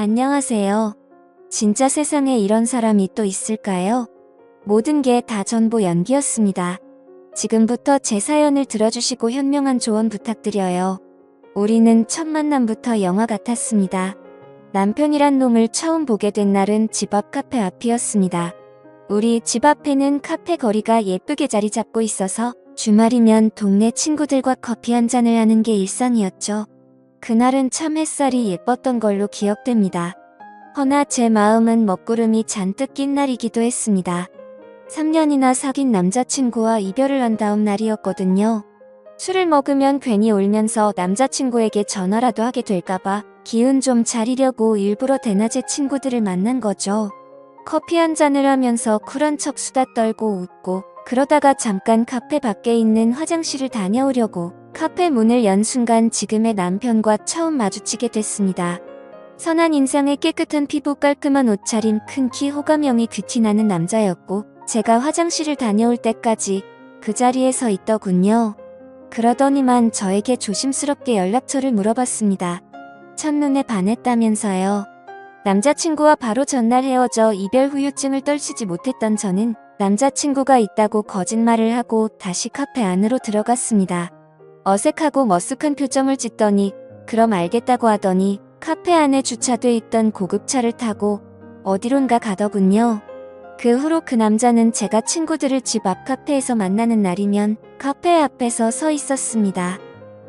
안녕하세요. 진짜 세상에 이런 사람이 또 있을까요? 모든 게 다 전부 연기였습니다. 지금부터 제 사연을 들어주시고 현명한 조언 부탁드려요. 우리는 첫 만남부터 영화 같았습니다. 남편이란 놈을 처음 보게 된 날은 집 앞 카페 앞이었습니다. 우리 집 앞에는 카페 거리가 예쁘게 자리 잡고 있어서 주말이면 동네 친구들과 커피 한 잔을 하는 게 일상이었죠. 그날은 참 햇살이 예뻤던 걸로 기억됩니다. 허나 제 마음은 먹구름이 잔뜩 낀 날이기도 했습니다. 3년이나 사귄 남자친구와 이별을 한 다음 날이었거든요. 술을 먹으면 괜히 울면서 남자친구에게 전화라도 하게 될까봐 기운 좀 차리려고 일부러 대낮에 친구들을 만난 거죠. 커피 한 잔을 하면서 쿨한 척 수다 떨고 웃고 그러다가 잠깐 카페 밖에 있는 화장실을 다녀오려고 카페 문을 연 순간 지금의 남편과 처음 마주치게 됐습니다. 선한 인상에 깨끗한 피부, 깔끔한 옷차림, 큰 키, 호감형이 귀티나는 남자였고 제가 화장실을 다녀올 때까지 그 자리에 서 있더군요. 그러더니만 저에게 조심스럽게 연락처를 물어봤습니다. 첫눈에 반했다면서요. 남자친구와 바로 전날 헤어져 이별 후유증을 떨치지 못했던 저는 남자친구가 있다고 거짓말을 하고 다시 카페 안으로 들어갔습니다. 어색하고 머쓱한 표정을 짓더니 그럼 알겠다고 하더니 카페 안에 주차돼 있던 고급차를 타고 어디론가 가더군요. 그 후로 그 남자는 제가 친구들을 집 앞 카페에서 만나는 날이면 카페 앞에서 서 있었습니다.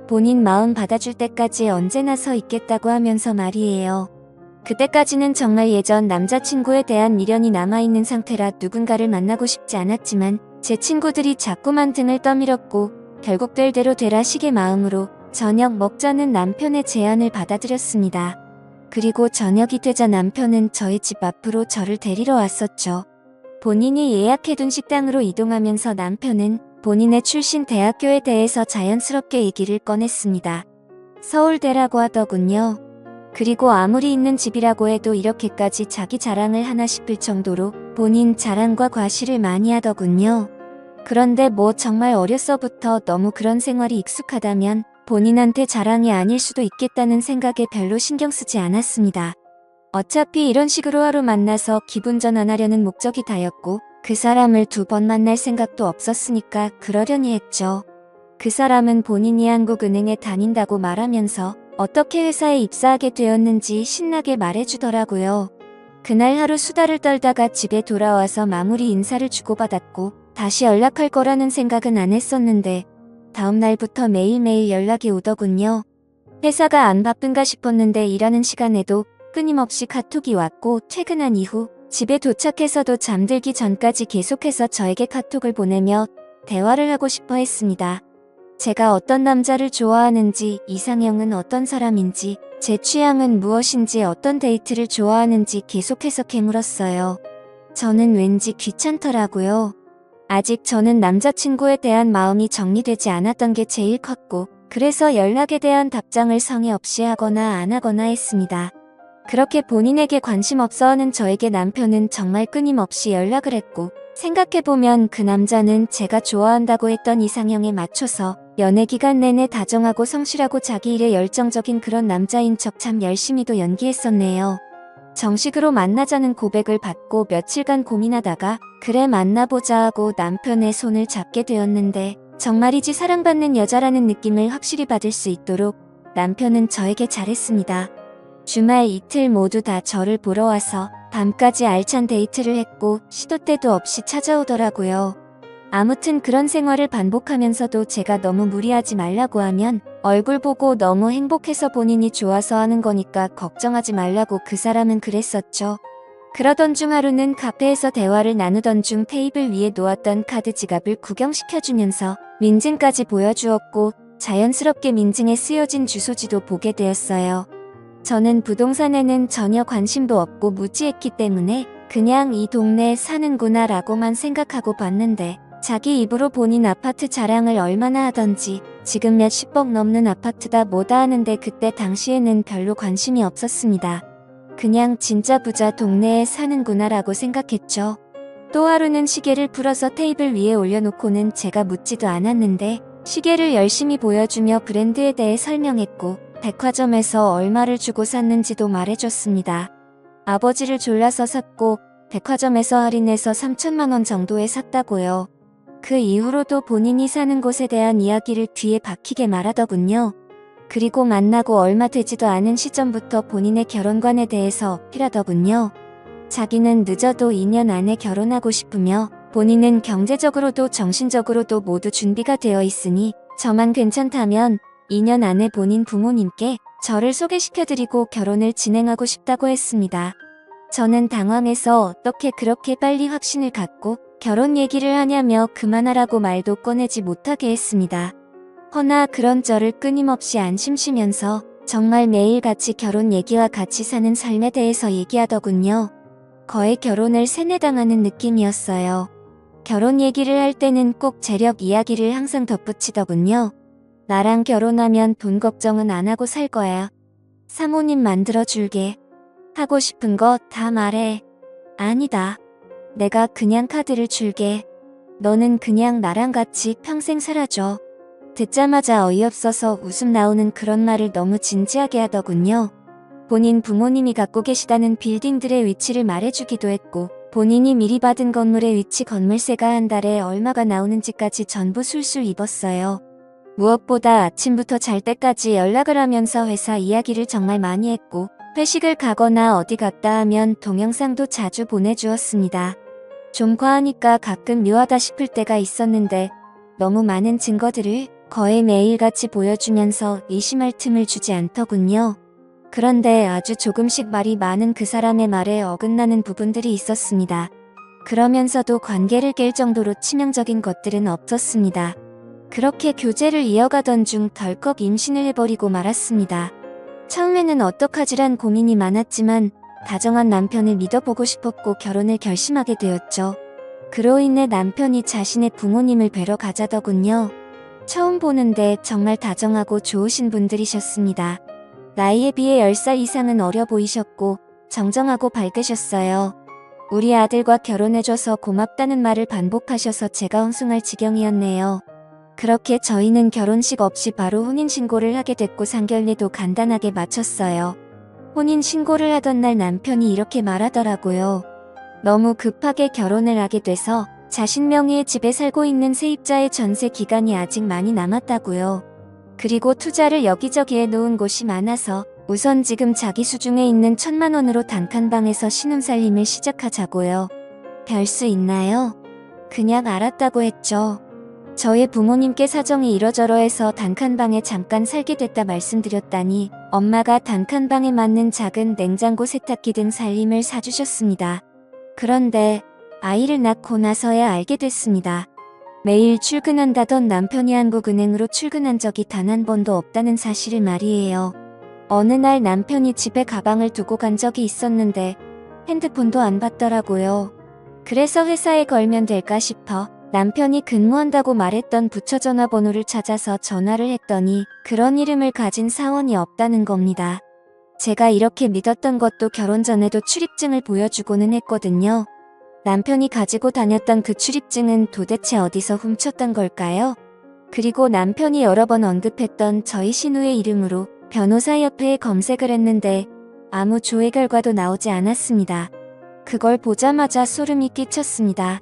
본인 마음 받아줄 때까지 언제나 서 있겠다고 하면서 말이에요. 그때까지는 정말 예전 남자친구에 대한 미련이 남아있는 상태라 누군가를 만나고 싶지 않았지만 제 친구들이 자꾸만 등을 떠밀었고 결국 될 대로 되라 식의 마음으로 저녁 먹자는 남편의 제안을 받아들였습니다. 그리고 저녁이 되자 남편은 저희 집 앞으로 저를 데리러 왔었죠. 본인이 예약해둔 식당으로 이동하면서 남편은 본인의 출신 대학교에 대해서 자연스럽게 얘기를 꺼냈습니다. 서울대라고 하더군요. 그리고 아무리 있는 집이라고 해도 이렇게까지 자기 자랑을 하나 싶을 정도로 본인 자랑과 과시를 많이 하더군요. 그런데 뭐 정말 어려서부터 너무 그런 생활이 익숙하다면 본인한테 자랑이 아닐 수도 있겠다는 생각에 별로 신경 쓰지 않았습니다. 어차피 이런 식으로 하루 만나서 기분 전환하려는 목적이 다였고 그 사람을 2번 만날 생각도 없었으니까 그러려니 했죠. 그 사람은 본인이 한국은행에 다닌다고 말하면서 어떻게 회사에 입사하게 되었는지 신나게 말해주더라고요. 그날 하루 수다를 떨다가 집에 돌아와서 마무리 인사를 주고받았고 다시 연락할 거라는 생각은 안 했었는데 다음 날부터 매일매일 연락이 오더군요. 회사가 안 바쁜가 싶었는데 일하는 시간에도 끊임없이 카톡이 왔고 퇴근한 이후 집에 도착해서도 잠들기 전까지 계속해서 저에게 카톡을 보내며 대화를 하고 싶어 했습니다. 제가 어떤 남자를 좋아하는지, 이상형은 어떤 사람인지, 제 취향은 무엇인지, 어떤 데이트를 좋아하는지 계속해서 캐물었어요. 저는 왠지 귀찮더라고요. 아직 저는 남자친구에 대한 마음이 정리되지 않았던 게 제일 컸고 그래서 연락에 대한 답장을 성의 없이 하거나 안 하거나 했습니다. 그렇게 본인에게 관심 없어하는 저에게 남편은 정말 끊임없이 연락을 했고 생각해보면 그 남자는 제가 좋아한다고 했던 이상형에 맞춰서 연애 기간 내내 다정하고 성실하고 자기 일에 열정적인 그런 남자인 척 참 열심히도 연기했었네요. 정식으로 만나자는 고백을 받고 며칠간 고민하다가 그래 만나보자 하고 남편의 손을 잡게 되었는데 정말이지 사랑받는 여자라는 느낌을 확실히 받을 수 있도록 남편은 저에게 잘했습니다. 주말 이틀 모두 다 저를 보러 와서 밤까지 알찬 데이트를 했고 시도 때도 없이 찾아오더라고요. 아무튼 그런 생활을 반복하면서도 제가 너무 무리하지 말라고 하면 얼굴 보고 너무 행복해서 본인이 좋아서 하는 거니까 걱정하지 말라고 그 사람은 그랬었죠. 그러던 중 하루는 카페에서 대화를 나누던 중 테이블 위에 놓았던 카드 지갑을 구경시켜주면서 민증까지 보여주었고 자연스럽게 민증에 쓰여진 주소지도 보게 되었어요. 저는 부동산에는 전혀 관심도 없고 무지했기 때문에 그냥 이 동네에 사는구나 라고만 생각하고 봤는데 자기 입으로 본인 아파트 자랑을 얼마나 하던지 지금 몇십억 넘는 아파트다 뭐다 하는데 그때 당시에는 별로 관심이 없었습니다. 그냥 진짜 부자 동네에 사는구나 라고 생각했죠. 또 하루는 시계를 풀어서 테이블 위에 올려놓고는 제가 묻지도 않았는데 시계를 열심히 보여주며 브랜드에 대해 설명했고 백화점에서 얼마를 주고 샀는지도 말해줬습니다. 아버지를 졸라서 샀고 백화점에서 할인해서 3천만 원 정도에 샀다고요. 그 이후로도 본인이 사는 곳에 대한 이야기를 귀에 박히게 말하더군요. 그리고 만나고 얼마 되지도 않은 시점부터 본인의 결혼관에 대해서 어필하더군요. 자기는 늦어도 2년 안에 결혼하고 싶으며 본인은 경제적으로도 정신적으로도 모두 준비가 되어 있으니 저만 괜찮다면 2년 안에 본인 부모님께 저를 소개시켜드리고 결혼을 진행하고 싶다고 했습니다. 저는 당황해서 어떻게 그렇게 빨리 확신을 갖고 결혼 얘기를 하냐며 그만하라고 말도 꺼내지 못하게 했습니다. 허나 그런 저를 끊임없이 안심시면서 정말 매일같이 결혼 얘기와 같이 사는 삶에 대해서 얘기하더군요. 거의 결혼을 세뇌당하는 느낌이었어요. 결혼 얘기를 할 때는 꼭 재력 이야기를 항상 덧붙이더군요. 나랑 결혼하면 돈 걱정은 안 하고 살 거야. 사모님 만들어줄게. 하고 싶은 거 다 말해. 아니다. 내가 그냥 카드를 줄게. 너는 그냥 나랑 같이 평생 살아줘. 듣자마자 어이없어서 웃음 나오는 그런 말을 너무 진지하게 하더군요. 본인 부모님이 갖고 계시다는 빌딩들의 위치를 말해주기도 했고 본인이 미리 받은 건물의 위치 건물세가 한 달에 얼마가 나오는지까지 전부 술술 입었어요. 무엇보다 아침부터 잘 때까지 연락을 하면서 회사 이야기를 정말 많이 했고 회식을 가거나 어디 갔다 하면 동영상도 자주 보내주었습니다. 좀 과하니까 가끔 묘하다 싶을 때가 있었는데 너무 많은 증거들을 거의 매일같이 보여주면서 의심할 틈을 주지 않더군요. 그런데 아주 조금씩 말이 많은 그 사람의 말에 어긋나는 부분들이 있었습니다. 그러면서도 관계를 깰 정도로 치명적인 것들은 없었습니다. 그렇게 교제를 이어가던 중 덜컥 임신을 해버리고 말았습니다. 처음에는 어떡하지란 고민이 많았지만 다정한 남편을 믿어보고 싶었고 결혼을 결심하게 되었죠. 그로 인해 남편이 자신의 부모님을 뵈러 가자더군요. 처음 보는데 정말 다정하고 좋으신 분들이셨습니다. 나이에 비해 10살 이상은 어려 보이셨고 정정하고 밝으셨어요. 우리 아들과 결혼해줘서 고맙다는 말을 반복하셔서 제가 혼숭할 지경이었네요. 그렇게 저희는 결혼식 없이 바로 혼인신고를 하게 됐고 상견례도 간단하게 마쳤어요. 혼인신고를 하던 날 남편이 이렇게 말하더라고요. 너무 급하게 결혼을 하게 돼서 자신 명의의 집에 살고 있는 세입자의 전세 기간이 아직 많이 남았다고요. 그리고 투자를 여기저기 해놓은 곳이 많아서 우선 지금 자기 수중에 있는 1,000만 원으로 단칸방에서 신혼살림을 시작하자고요. 별 수 있나요? 그냥 알았다고 했죠. 저의 부모님께 사정이 이러저러해서 단칸방에 잠깐 살게 됐다 말씀드렸다니 엄마가 단칸방에 맞는 작은 냉장고 세탁기 등 살림을 사주셨습니다. 그런데 아이를 낳고 나서야 알게 됐습니다. 매일 출근한다던 남편이 한국은행으로 출근한 적이 단 한 번도 없다는 사실을 말이에요. 어느 날 남편이 집에 가방을 두고 간 적이 있었는데 핸드폰도 안 받더라고요. 그래서 회사에 걸면 될까 싶어 남편이 근무한다고 말했던 부처 전화번호를 찾아서 전화를 했더니 그런 이름을 가진 사원이 없다는 겁니다. 제가 이렇게 믿었던 것도 결혼 전에도 출입증을 보여주고는 했거든요. 남편이 가지고 다녔던 그 출입증은 도대체 어디서 훔쳤던 걸까요? 그리고 남편이 여러 번 언급했던 저희 신우의 이름으로 변호사협회에 검색을 했는데 아무 조회 결과도 나오지 않았습니다. 그걸 보자마자 소름이 끼쳤습니다.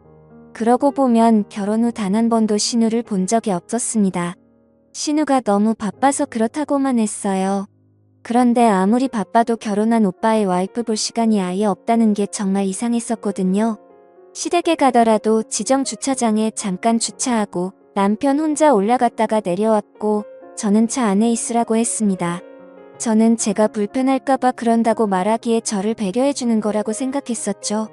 그러고 보면 결혼 후 단 한 번도 신우를 본 적이 없었습니다. 신우가 너무 바빠서 그렇다고만 했어요. 그런데 아무리 바빠도 결혼한 오빠의 와이프 볼 시간이 아예 없다는 게 정말 이상했었거든요. 시댁에 가더라도 지정 주차장에 잠깐 주차하고 남편 혼자 올라갔다가 내려왔고 저는 차 안에 있으라고 했습니다. 저는 제가 불편할까봐 그런다고 말하기에 저를 배려해주는 거라고 생각했었죠.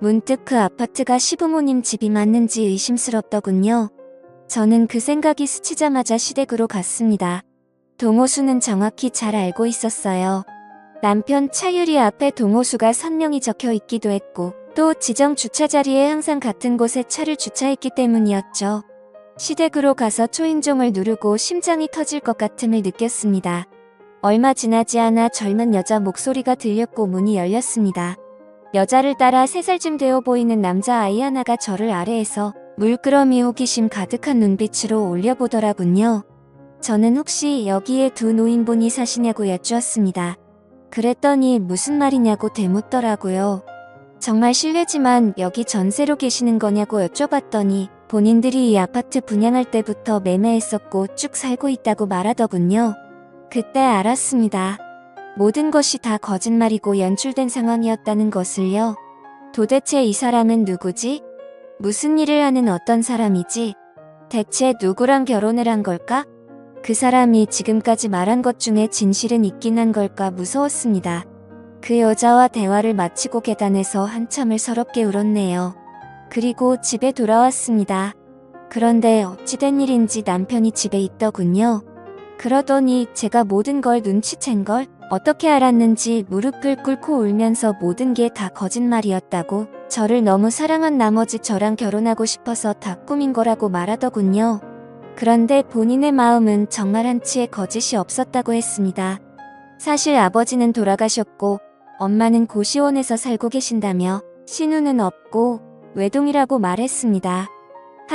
문득 그 아파트가 시부모님 집이 맞는지 의심스럽더군요. 저는 그 생각이 스치자마자 시댁으로 갔습니다. 동호수는 정확히 잘 알고 있었어요. 남편 차 유리 앞에 동호수가 선명히 적혀 있기도 했고 또 지정 주차 자리에 항상 같은 곳에 차를 주차했기 때문이었죠. 시댁으로 가서 초인종을 누르고 심장이 터질 것 같음을 느꼈습니다. 얼마 지나지 않아 젊은 여자 목소리가 들렸고 문이 열렸습니다. 여자를 따라 3살쯤 되어 보이는 남자아이 하나가 저를 아래에서 물끄러미 호기심 가득한 눈빛으로 올려보더라군요. 저는 혹시 여기에 두 노인분이 사시냐고 여쭈었습니다. 그랬더니 무슨 말이냐고 되묻더라고요. 정말 실례지만 여기 전세로 계시는 거냐고 여쭤봤더니 본인들이 이 아파트 분양할 때부터 매매했었고 쭉 살고 있다고 말하더군요. 그때 알았습니다. 모든 것이 다 거짓말이고 연출된 상황이었다는 것을요. 도대체 이 사람은 누구지? 무슨 일을 하는 어떤 사람이지? 대체 누구랑 결혼을 한 걸까? 그 사람이 지금까지 말한 것 중에 진실은 있긴 한 걸까 무서웠습니다. 그 여자와 대화를 마치고 계단에서 한참을 서럽게 울었네요. 그리고 집에 돌아왔습니다. 그런데 어찌된 일인지 남편이 집에 있더군요. 그러더니 제가 모든 걸 눈치챈 걸 어떻게 알았는지 무릎을 꿇고 울면서 모든 게 다 거짓말이었다고, 저를 너무 사랑한 나머지 저랑 결혼하고 싶어서 다 꾸민 거라고 말하더군요. 그런데 본인의 마음은 정말 한치의 거짓이 없었다고 했습니다. 사실 아버지는 돌아가셨고 엄마는 고시원에서 살고 계신다며 신우는 없고 외동이라고 말했습니다.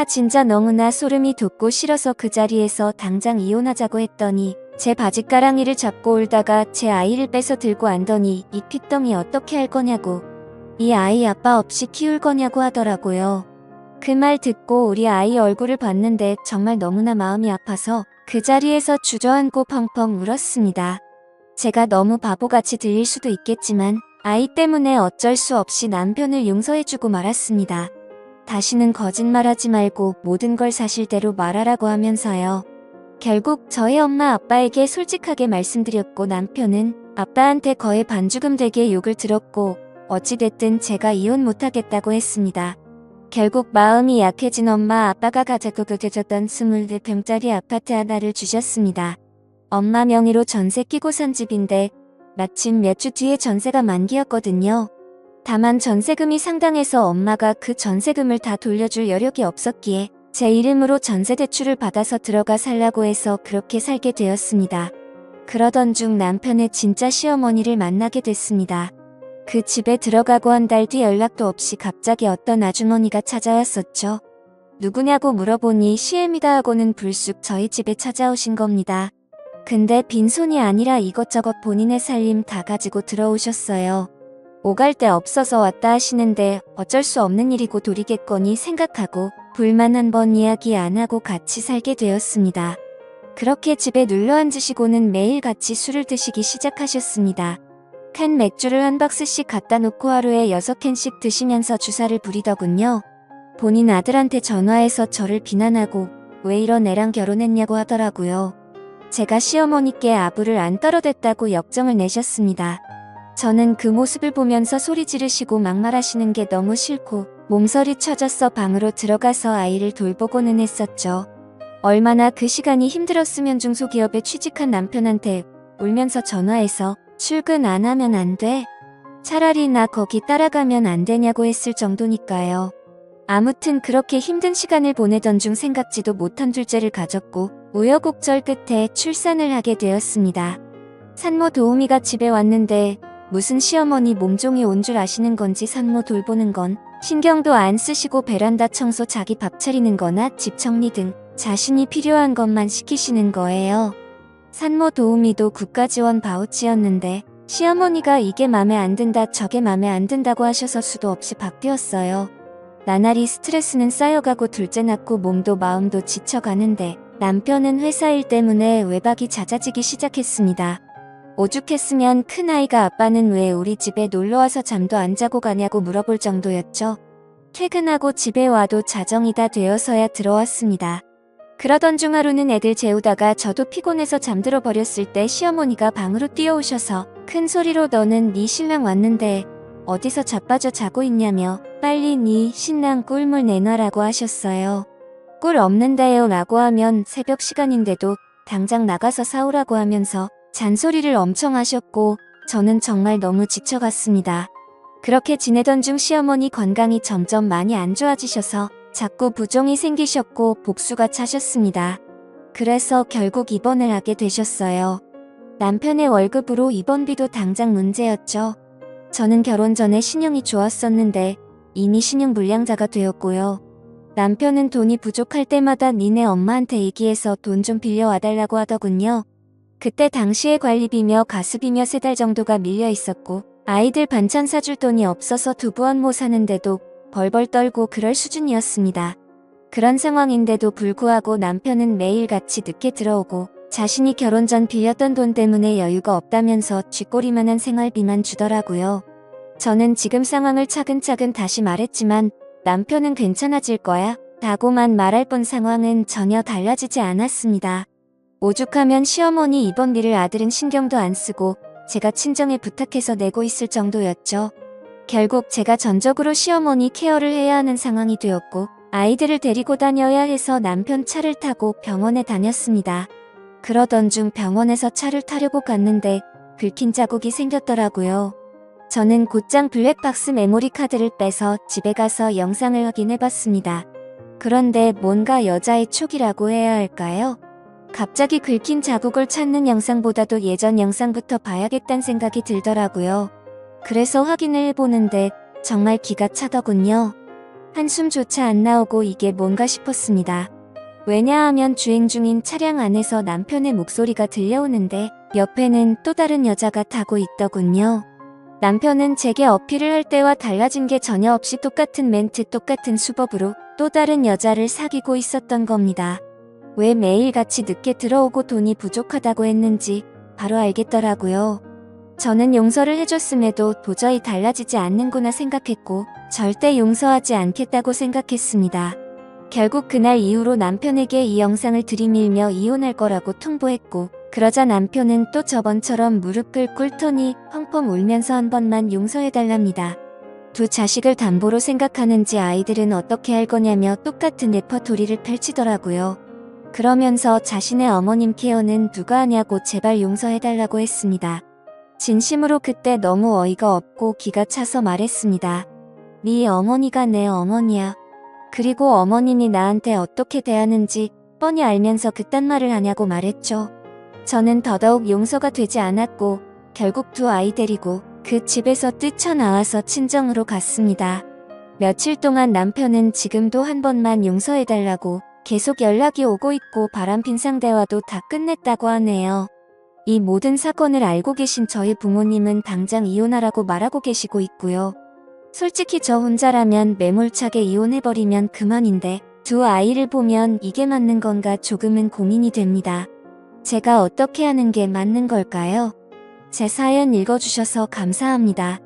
진짜 너무나 소름이 돋고 싫어서 그 자리에서 당장 이혼하자고 했더니 제 바짓가랑이를 잡고 울다가 제 아이를 뺏어 들고 안더니 이 핏덩이 어떻게 할 거냐고, 이 아이 아빠 없이 키울 거냐고 하더라고요. 그 말 듣고 우리 아이 얼굴을 봤는데 정말 너무나 마음이 아파서 그 자리에서 주저앉고 펑펑 울었습니다. 제가 너무 바보같이 들릴 수도 있겠지만 아이 때문에 어쩔 수 없이 남편을 용서해주고 말았습니다. 다시는 거짓말하지 말고 모든 걸 사실대로 말하라고 하면서요. 결국 저희 엄마 아빠에게 솔직하게 말씀드렸고 남편은 아빠한테 거의 반죽음 되게 욕을 들었고 어찌됐든 제가 이혼 못하겠다고 했습니다. 결국 마음이 약해진 엄마 아빠가 가자고 그겨줬던 24평짜리 아파트 하나를 주셨습니다. 엄마 명의로 전세 끼고 산 집인데 마침 몇 주 뒤에 전세가 만기였거든요. 다만 전세금이 상당해서 엄마가 그 전세금을 다 돌려줄 여력이 없었기에 제 이름으로 전세 대출을 받아서 들어가 살라고 해서 그렇게 살게 되었습니다. 그러던 중 남편의 진짜 시어머니를 만나게 됐습니다. 그 집에 들어가고 한 달 뒤 연락도 없이 갑자기 어떤 아주머니가 찾아왔었죠. 누구냐고 물어보니 시엠이다 하고는 불쑥 저희 집에 찾아오신 겁니다. 근데 빈손이 아니라 이것저것 본인의 살림 다 가지고 들어오셨어요. 오갈 데 없어서 왔다 하시는데 어쩔 수 없는 일이고 도리겠거니 생각하고 불만 한 번 이야기 안 하고 같이 살게 되었습니다. 그렇게 집에 눌러 앉으시고는 매일 같이 술을 드시기 시작하셨습니다. 캔 맥주를 한 박스씩 갖다 놓고 하루에 6캔씩 드시면서 주사를 부리더군요. 본인 아들한테 전화해서 저를 비난하고 왜 이런 애랑 결혼했냐고 하더라고요. 제가 시어머니께 아부를 안 떨어댔다고 역정을 내셨습니다. 저는 그 모습을 보면서 소리 지르시고 막말하시는 게 너무 싫고 몸서리 쳐져서 방으로 들어가서 아이를 돌보고는 했었죠. 얼마나 그 시간이 힘들었으면 중소기업에 취직한 남편한테 울면서 전화해서 출근 안 하면 안 돼? 차라리 나 거기 따라가면 안 되냐고 했을 정도니까요. 아무튼 그렇게 힘든 시간을 보내던 중 생각지도 못한 둘째를 가졌고 우여곡절 끝에 출산을 하게 되었습니다. 산모 도우미가 집에 왔는데 무슨 시어머니 몸종이 온 줄 아시는 건지 산모 돌보는 건 신경도 안 쓰시고 베란다 청소, 자기 밥 차리는 거나 집 정리 등 자신이 필요한 것만 시키시는 거예요. 산모 도우미도 국가지원 바우치였는데 시어머니가 이게 맘에 안 든다 저게 맘에 안 든다고 하셔서 수도 없이 바뀌었어요. 나날이 스트레스는 쌓여가고 둘째 낳고 몸도 마음도 지쳐가는데 남편은 회사 일 때문에 외박이 잦아지기 시작했습니다. 오죽했으면 큰아이가 아빠는 왜 우리 집에 놀러와서 잠도 안 자고 가냐고 물어볼 정도였죠. 퇴근하고 집에 와도 자정이 다 되어서야 들어왔습니다. 그러던 중 하루는 애들 재우다가 저도 피곤해서 잠들어 버렸을 때 시어머니가 방으로 뛰어오셔서 큰 소리로 너는 네 신랑 왔는데 어디서 자빠져 자고 있냐며 빨리 네 신랑 꿀물 내놔라고 하셨어요. 꿀 없는데요 라고 하면 새벽 시간인데도 당장 나가서 사오라고 하면서 잔소리를 엄청 하셨고 저는 정말 너무 지쳐갔습니다. 그렇게 지내던 중 시어머니 건강이 점점 많이 안 좋아지셔서 자꾸 부종이 생기셨고 복수가 차셨습니다. 그래서 결국 입원을 하게 되셨어요. 남편의 월급으로 입원비도 당장 문제였죠. 저는 결혼 전에 신용이 좋았었는데 이미 신용 불량자가 되었고요. 남편은 돈이 부족할 때마다 니네 엄마한테 얘기해서 돈 좀 빌려와달라고 하더군요. 그때 당시에 관리비며 가수비며 3달 정도가 밀려 있었고 아이들 반찬 사줄 돈이 없어서 두부안모 사는데도 벌벌 떨고 그럴 수준이었습니다. 그런 상황인데도 불구하고 남편은 매일 같이 늦게 들어오고 자신이 결혼 전 빌렸던 돈 때문에 여유가 없다면서 쥐꼬리만한 생활비만 주더라고요. 저는 지금 상황을 차근차근 다시 말했지만 남편은 괜찮아질 거야 라고만 말할 뿐 상황은 전혀 달라지지 않았습니다. 오죽하면 시어머니 입원비를 아들은 신경도 안 쓰고 제가 친정에 부탁해서 내고 있을 정도였죠. 결국 제가 전적으로 시어머니 케어를 해야 하는 상황이 되었고 아이들을 데리고 다녀야 해서 남편 차를 타고 병원에 다녔습니다. 그러던 중 병원에서 차를 타려고 갔는데 긁힌 자국이 생겼더라고요. 저는 곧장 블랙박스 메모리 카드를 빼서 집에 가서 영상을 확인해봤습니다. 그런데 뭔가 여자의 촉이라고 해야 할까요? 갑자기 긁힌 자국을 찾는 영상보다도 예전 영상부터 봐야겠다는 생각이 들더라고요. 그래서 확인을 해보는데 정말 기가 차더군요. 한숨조차 안 나오고 이게 뭔가 싶었습니다. 왜냐하면 주행 중인 차량 안에서 남편의 목소리가 들려오는데 옆에는 또 다른 여자가 타고 있더군요. 남편은 제게 어필을 할 때와 달라진 게 전혀 없이 똑같은 멘트, 똑같은 수법으로 또 다른 여자를 사귀고 있었던 겁니다. 왜 매일같이 늦게 들어오고 돈이 부족하다고 했는지 바로 알겠더라고요. 저는 용서를 해줬음에도 도저히 달라지지 않는구나 생각했고 절대 용서하지 않겠다고 생각했습니다. 결국 그날 이후로 남편에게 이 영상을 들이밀며 이혼할 거라고 통보했고 그러자 남편은 또 저번처럼 무릎 꿇고 울더니 펑펑 울면서 한 번만 용서해달랍니다. 두 자식을 담보로 생각하는지 아이들은 어떻게 할 거냐며 똑같은 레퍼토리를 펼치더라고요. 그러면서 자신의 어머님 케어는 누가 하냐고 제발 용서해달라고 했습니다. 진심으로 그때 너무 어이가 없고 기가 차서 말했습니다. 네 어머니가 내 어머니야. 그리고 어머님이 나한테 어떻게 대하는지 뻔히 알면서 그딴 말을 하냐고 말했죠. 저는 더더욱 용서가 되지 않았고 결국 두 아이 데리고 그 집에서 뛰쳐나와서 친정으로 갔습니다. 며칠 동안 남편은 지금도 한 번만 용서해달라고 계속 연락이 오고 있고 바람핀 상대와도 다 끝냈다고 하네요. 이 모든 사건을 알고 계신 저희 부모님은 당장 이혼하라고 말하고 계시고 있고요. 솔직히 저 혼자라면 매몰차게 이혼해버리면 그만인데 두 아이를 보면 이게 맞는 건가 조금은 고민이 됩니다. 제가 어떻게 하는 게 맞는 걸까요? 제 사연 읽어주셔서 감사합니다.